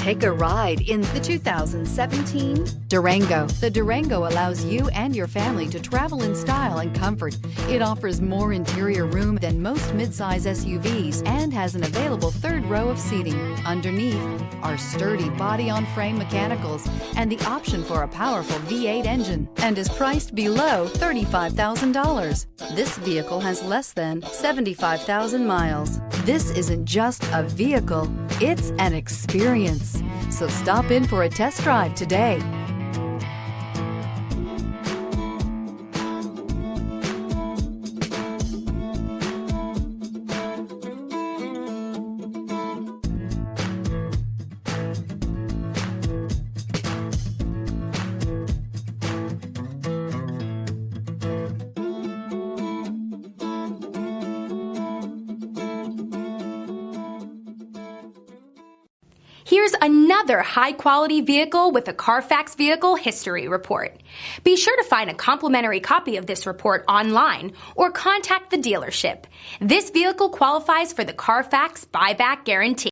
Take a ride in the 2017 Durango. The Durango allows you and your family to travel in style and comfort. It offers more interior room than most midsize SUVs and has an available third row of seating. Underneath are sturdy body-on-frame mechanicals and the option for a powerful V8 engine, and is priced below $35,000. This vehicle has less than 75,000 miles. This isn't just a vehicle, it's an experience. So stop in for a test drive today. Here's another high-quality vehicle with a Carfax Vehicle History Report. Be sure to find a complimentary copy of this report online or contact the dealership. This vehicle qualifies for the Carfax Buyback Guarantee.